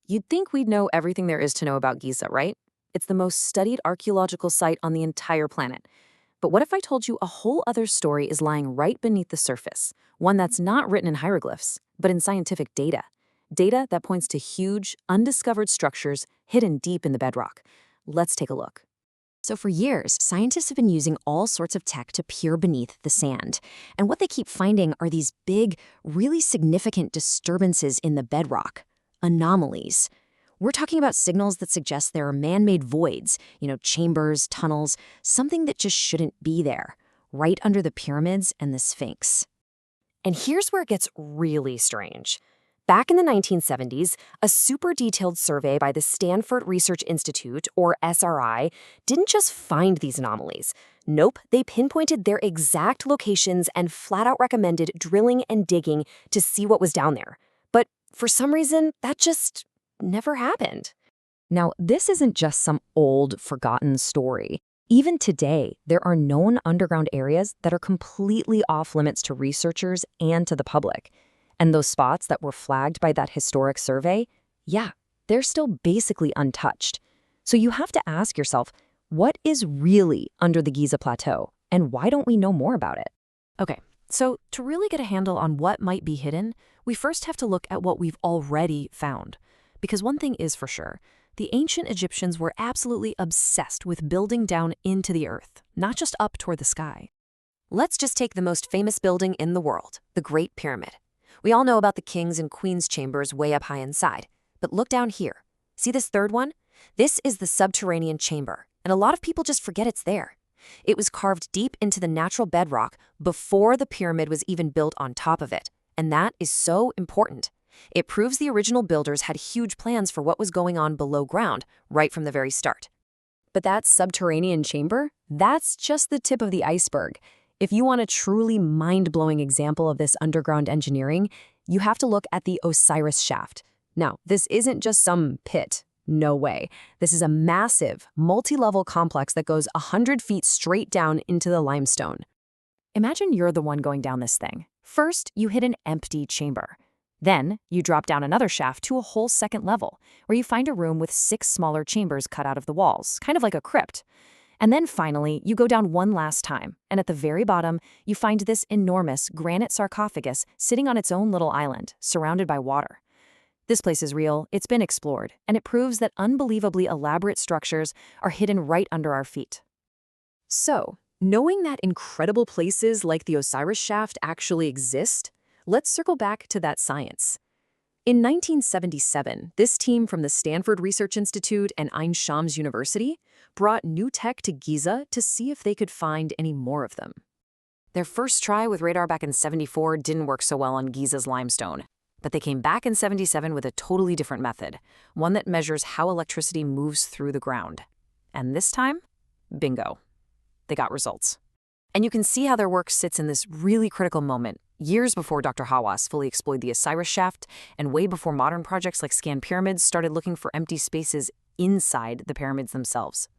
You'd think we'd know everything there is to know about Giza, right? It's the most studied archaeological site on the entire planet. But what if I told you a whole other story is lying right beneath the surface? One that's not written in hieroglyphs, but in scientific data. Data that points to huge, undiscovered structures hidden deep in the bedrock. Let's take a look. So for years, scientists have been using all sorts of tech to peer beneath the sand. And what they keep finding are these big, really significant disturbances in the bedrock, anomalies. We're talking about signals that suggest there are man-made voids, chambers, tunnels, something that just shouldn't be there, right under the pyramids and the Sphinx. And here's where it gets really strange. Back in the 1970s, a super detailed survey by the Stanford Research Institute, or SRI, didn't just find these anomalies. Nope, they pinpointed their exact locations and flat out recommended drilling and digging to see what was down there. But for some reason, that just never happened. Now, this isn't just some old, forgotten story. Even today, there are known underground areas that are completely off limits to researchers and to the public. And those spots that were flagged by that historic survey, yeah, they're still basically untouched. So you have to ask yourself, what is really under the Giza Plateau, and why don't we know more about it? Okay, so to really get a handle on what might be hidden, we first have to look at what we've already found. Because one thing is for sure, the ancient Egyptians were absolutely obsessed with building down into the earth, not just up toward the sky. Let's just take the most famous building in the world, the Great Pyramid. We all know about the king's and queen's chambers way up high inside. But look down here. See this third one? This is the subterranean chamber, and a lot of people just forget it's there. It was carved deep into the natural bedrock before the pyramid was even built on top of it, and that is so important. It proves the original builders had huge plans for what was going on below ground right from the very start. But that subterranean chamber, that's just the tip of the iceberg. If you want a truly mind-blowing example of this underground engineering, you have to look at the Osiris shaft. Now, this isn't just some pit. No way. This is a massive, multi-level complex that goes 100 feet straight down into the limestone. Imagine you're the one going down this thing. First, you hit an empty chamber. Then, you drop down another shaft to a whole second level, where you find a room with 6 smaller chambers cut out of the walls, kind of like a crypt. And then finally, you go down one last time, and at the very bottom, you find this enormous granite sarcophagus sitting on its own little island, surrounded by water. This place is real, it's been explored, and it proves that unbelievably elaborate structures are hidden right under our feet. So, knowing that incredible places like the Osiris shaft actually exist, let's circle back to that science. In 1977, this team from the Stanford Research Institute and Ain Shams University brought new tech to Giza to see if they could find any more of them. Their first try with radar back in '74 didn't work so well on Giza's limestone, but they came back in '77 with a totally different method, one that measures how electricity moves through the ground. And this time, bingo, they got results. And you can see how their work sits in this really critical moment, years before Dr. Hawass fully explored the Osiris shaft, and way before modern projects like ScanPyramids started looking for empty spaces inside the pyramids themselves.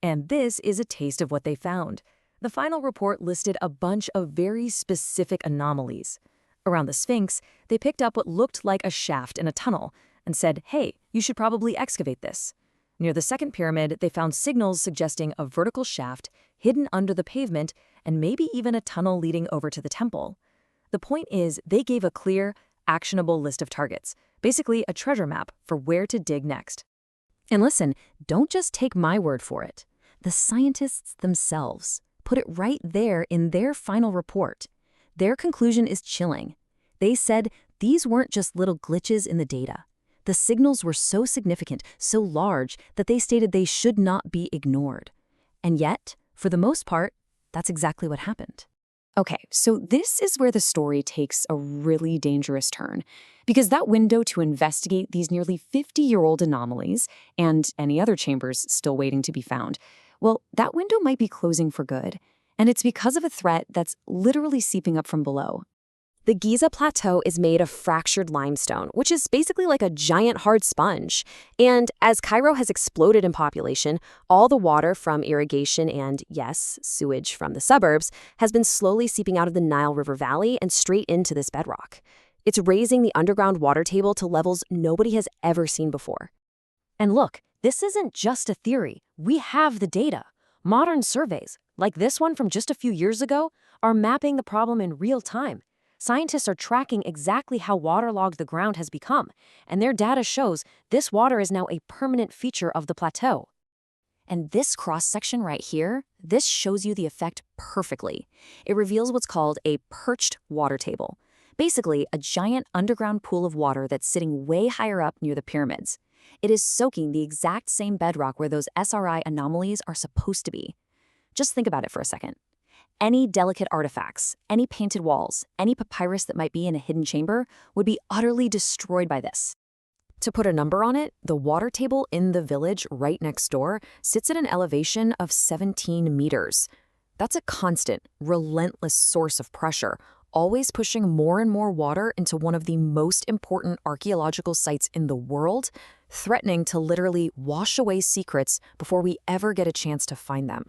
And this is a taste of what they found. The final report listed a bunch of very specific anomalies. Around the Sphinx, they picked up what looked like a shaft in a tunnel and said, hey, you should probably excavate this. Near the second pyramid, they found signals suggesting a vertical shaft hidden under the pavement and maybe even a tunnel leading over to the temple. The point is, they gave a clear, actionable list of targets, basically a treasure map for where to dig next. And listen, don't just take my word for it. The scientists themselves put it right there in their final report. Their conclusion is chilling. They said these weren't just little glitches in the data. The signals were so significant, so large, that they stated they should not be ignored. And yet, for the most part, that's exactly what happened. Okay, so this is where the story takes a really dangerous turn, because that window to investigate these nearly 50-year-old anomalies and any other chambers still waiting to be found, well, that window might be closing for good, and it's because of a threat that's literally seeping up from below. The Giza Plateau is made of fractured limestone, which is basically like a giant hard sponge. And as Cairo has exploded in population, all the water from irrigation and, yes, sewage from the suburbs has been slowly seeping out of the Nile River Valley and straight into this bedrock. It's raising the underground water table to levels nobody has ever seen before. And look, this isn't just a theory. We have the data. Modern surveys, like this one from just a few years ago, are mapping the problem in real time. Scientists are tracking exactly how waterlogged the ground has become, and their data shows this water is now a permanent feature of the plateau. And this cross-section right here, this shows you the effect perfectly. It reveals what's called a perched water table. Basically, a giant underground pool of water that's sitting way higher up near the pyramids. It is soaking the exact same bedrock where those SRI anomalies are supposed to be. Just think about it for a second. Any delicate artifacts, any painted walls, any papyrus that might be in a hidden chamber would be utterly destroyed by this. To put a number on it, the water table in the village right next door sits at an elevation of 17 meters. That's a constant, relentless source of pressure, always pushing more and more water into one of the most important archaeological sites in the world, threatening to literally wash away secrets before we ever get a chance to find them.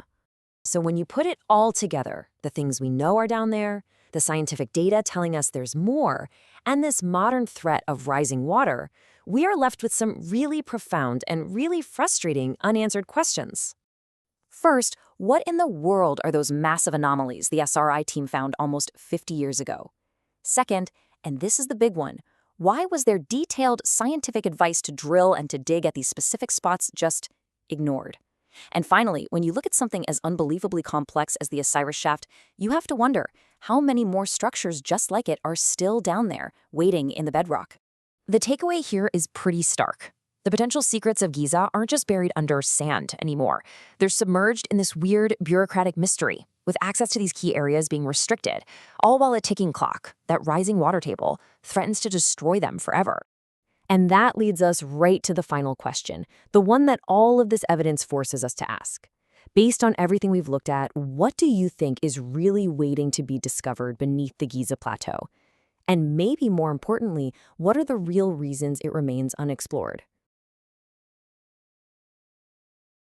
So when you put it all together, the things we know are down there, the scientific data telling us there's more, and this modern threat of rising water, we are left with some really profound and really frustrating unanswered questions. First, what in the world are those massive anomalies the SRI team found almost 50 years ago? Second, and this is the big one, why was their detailed scientific advice to drill and to dig at these specific spots just ignored? And finally, when you look at something as unbelievably complex as the Osiris shaft, you have to wonder how many more structures just like it are still down there, waiting in the bedrock. The takeaway here is pretty stark. The potential secrets of Giza aren't just buried under sand anymore. They're submerged in this weird bureaucratic mystery, with access to these key areas being restricted, all while a ticking clock, that rising water table, threatens to destroy them forever. And that leads us right to the final question, the one that all of this evidence forces us to ask. Based on everything we've looked at, what do you think is really waiting to be discovered beneath the Giza Plateau? And maybe more importantly, what are the real reasons it remains unexplored?